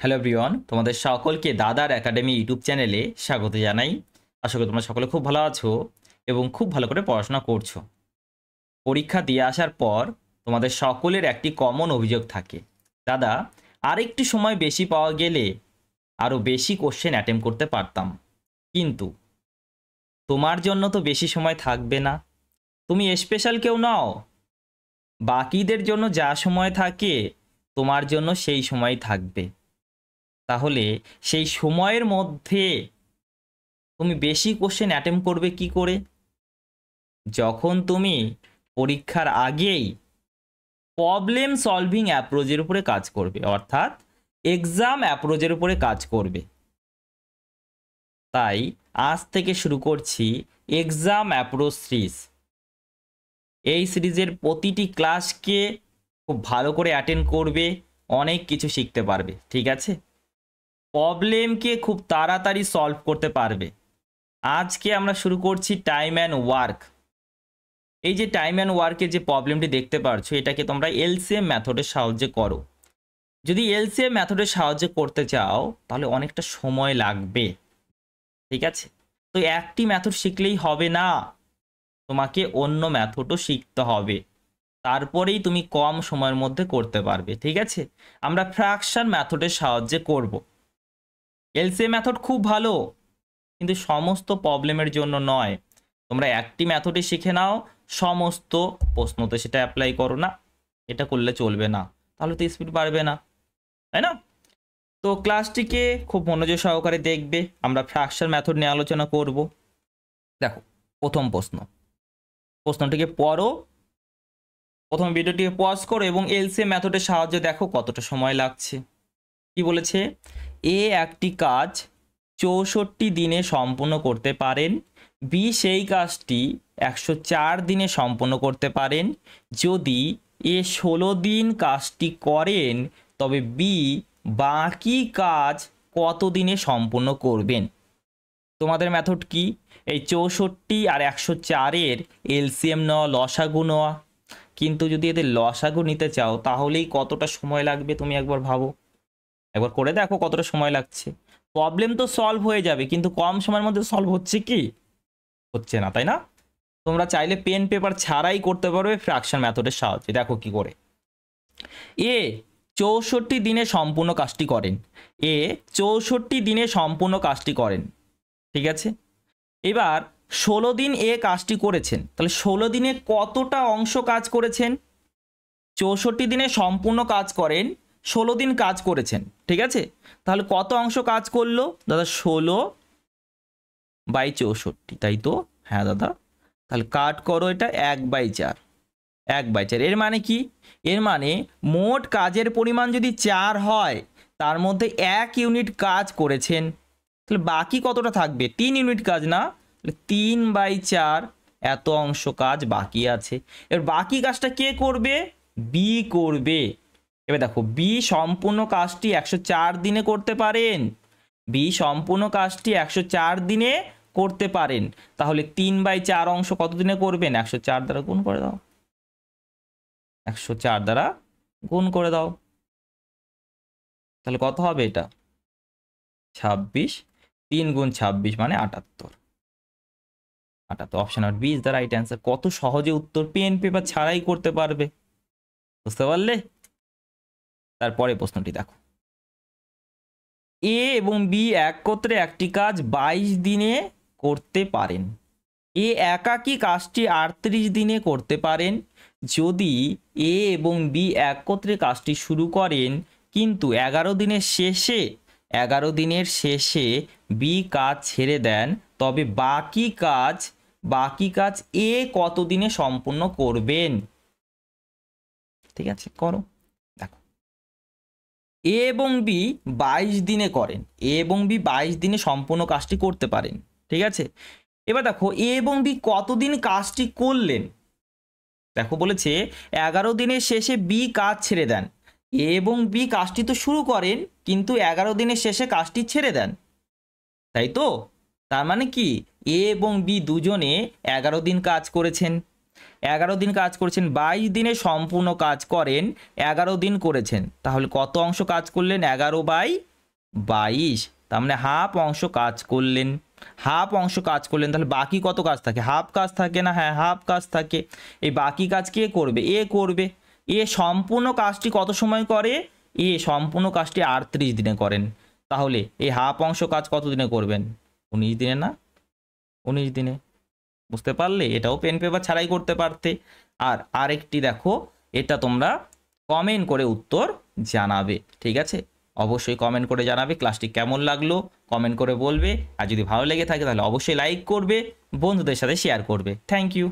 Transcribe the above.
Hello everyone, তোমাদের সকলকে দাদার একাডেমি ইউটিউব চ্যানেলে স্বাগত জানাই। আশা করি তোমরা সকলে খুব ভালো আছো এবং খুব ভালো করে পড়াশোনা করছো। পরীক্ষা দিয়ে আসার পর তোমাদের সকলের একটি কমন অভিযোগ থাকে, দাদা আরেকটু সময় বেশি পাওয়া গেলে আরও বেশি কোশ্চেন অ্যাটেম্প করতে পারতাম। কিন্তু তোমার জন্য তো বেশি সময় থাকবে না, তুমি স্পেশাল কেউ নাও। বাকিদের জন্য যা সময় থাকে তোমার জন্য সেই সময় থাকবে। তাহলে সেই সময়ের মধ্যে তুমি বেশি কোশ্চেন অ্যাটেম্প করবে কি করে? যখন তুমি পরীক্ষার আগেই প্রবলেম সলভিং অ্যাপ্রোচের উপরে কাজ করবে, অর্থাৎ এক্সাম অ্যাপ্রোচের উপরে কাজ করবে। তাই আজ থেকে শুরু করছি এক্সাম অ্যাপ্রোচ সিরিজ। এই সিরিজের প্রতিটি ক্লাসকে খুব ভালো করে অ্যাটেন্ড করবে, অনেক কিছু শিখতে পারবে। ঠিক আছে, প্রবলেমকে খুব তাড়াতাড়ি সলভ করতে পারবে। আজকে আমরা শুরু করছি টাইম অ্যান্ড ওয়ার্ক। এই যে টাইম অ্যান্ড ওয়ার্কের যে প্রবলেমটি দেখতে পাচ্ছ, এটাকে তোমরা এলসিএম মেথডের সাহায্যে করো। যদি এলসিএম মেথডের সাহায্যে করতে চাও তাহলে অনেকটা সময় লাগবে। ঠিক আছে, তো একটি মেথড শিখলেই হবে না, তোমাকে অন্য মেথডও শিখতে হবে, তারপরেই তুমি কম সময়ের মধ্যে করতে পারবে। ঠিক আছে, আমরা ফ্র্যাকশন মেথডের সাহায্যে করব। এলসিএম মেথড খুব ভালো, কিন্তু সমস্ত প্রবলেমের জন্য নয়। তোমরা একটি মেথডে শিখে নাও, সমস্ত প্রশ্নতে সেটা অ্যাপ্লাই করো না, এটা করলে চলবে না, তাহলে তো স্পিড বাড়বে না, তাই না? তো ক্লাসটিকে খুব মনোযোগ সহকারে দেখবে, আমরা ফ্র্যাকশন মেথড নিয়ে আলোচনা করব। দেখো প্রথম প্রশ্নটিকে পড়ো, প্রথম ভিডিওটিকে পজ করো এবং এলসিএম মেথডের সাহায্যে দেখো কতটা সময় লাগছে। কি বলেছে? এ একটি কাজ 64 দিনে সম্পন্ন করতে পারেন, বি সেই কাজটি 104 দিনে সম্পন্ন করতে পারেন। যদি এ 16 দিন কাজটি করেন তবে বি বাকি কাজ কত দিনে সম্পন্ন করবেন? তোমাদের মেথড কি? এই 64 আর 104-এর এলসিএম নেওয়া, লসাগু নেওয়া। কিন্তু যদি এদের লসাগু নিতে চাও তাহলেই কতটা সময় লাগবে তুমি একবার ভাবো, একবার করে দেখো কতটা সময় লাগছে। প্রবলেম তো সলভ হয়ে যাবে, কিন্তু কম সময়ের মধ্যে সলভ হচ্ছে কি? হচ্ছে না, তাই না? তোমরা চাইলে পেন পেপার ছাড়াই করতে পারবে ফ্র্যাকশন মেথডের সাহায্যে। দেখো কি করে। এ 64 দিনে সম্পূর্ণ কাজটি করেন, এ 64 দিনে সম্পূর্ণ কাজটি করেন। ঠিক আছে, এবার 16 দিন এ কাজটি করেছেন, তাহলে 16 দিনে কতটা অংশ কাজ করেছেন? 64 দিনে সম্পূর্ণ কাজ করেন, 16 দিন কাজ করেছেন। ঠিক আছে, তাহলে কত অংশ কাজ করলো দাদা? 16/64, তাই তো? হ্যাঁ দাদা, তাহলে কাট করো এটা 1/4। 1/4 এর মানে কি? এর মানে মোট কাজের পরিমাণ যদি 4 হয়, তার মধ্যে 1 ইউনিট কাজ করেছেন, তাহলে বাকি কতটা থাকবে? 3 ইউনিট কাজ না, তাহলে 3/4 এত অংশ কাজ বাকি আছে। এবার বাকি কাজটা কে করবে? বি করবে। এবার দেখো, বি সম্পূর্ণ কাজটি 104 দিনে করতে পারেন, বি সম্পূর্ণ কাজটি 104 দিনে করতে পারেন। তাহলে 3/4 অংশ কত দিনে করবেন? 104 দ্বারা গুণ করে দাও, 104 দ্বারা গুণ করে দাও, তাহলে কত হবে এটা? 26। 3 গুণ 26 মানে 78। অপশন আর B is the right answer. কত সহজে উত্তর পেন পেপার ছাড়াই করতে পারবে, বুঝতে পারলে? তারপরে প্রশ্নটি দেখো, এ এবং বি একত্রে একটি কাজ 22 দিনে করতে পারেন, এ একাকী কাজটি 38 দিনে করতে পারেন। যদি এ এবং বি একত্রে কাজটি শুরু করেন কিন্তু 11 দিনের শেষে বি কাজ ছেড়ে দেন, তবে বাকি কাজ এ কত দিনে সম্পূর্ণ করবেন? ঠিক আছে, করো। দেখো, এ এবং বি 22 দিনে করেন, এ এবং বি 22 দিনে সম্পূর্ণ কাজটি করতে পারেন। ঠিক আছে, এবার দেখো এ এবং বি কতদিন কাজটি করলেন। দেখো বলেছে 11 দিনের শেষে বি কাজ ছেড়ে দেন। এ এবং বি কাজটি তো শুরু করেন, কিন্তু 11 দিনের শেষে কাজটি ছেড়ে দেন, তাই তো? তার মানে কি, এ এবং বি দুজনে 11 দিন কাজ করেছেন। 11 দিন কাজ করেছেন, 22 দিনে সম্পূর্ণ কাজ করেন, 11 দিন করেছেন, তাহলে কত অংশ কাজ করলেন? 11/22। 22, তার মানে হাফ অংশ কাজ করলেন। হাফ অংশ কাজ করলেন, তাহলে বাকি কত কাজ থাকে? হাফ কাজ থাকে না? হ্যাঁ, হাফ কাজ থাকে। এই বাকি কাজ কে করবে? এ করবে। এ সম্পূর্ণ কাজটি কত সময় করে? এ সম্পূর্ণ কাজটি 38 দিনে করেন। তাহলে এই হাফ অংশ কাজ কত দিনে করবেন? 19 দিনে না? 19 দিনে। বুঝতে পারলে? এটাও পেন পেপার ছাড়াই করতে পারতে। আর আরেকটি দেখো, এটা তোমরা কমেন্ট করে উত্তর জানাবে, ঠিক আছে? অবশ্যই কমেন্ট করে জানাবে ক্লাসটি কেমন লাগলো, কমেন্ট করে বলবে। আর যদি ভালো লেগে থাকে তাহলে অবশ্যই লাইক করবে, বন্ধুদের সাথে শেয়ার করবে। Thank you.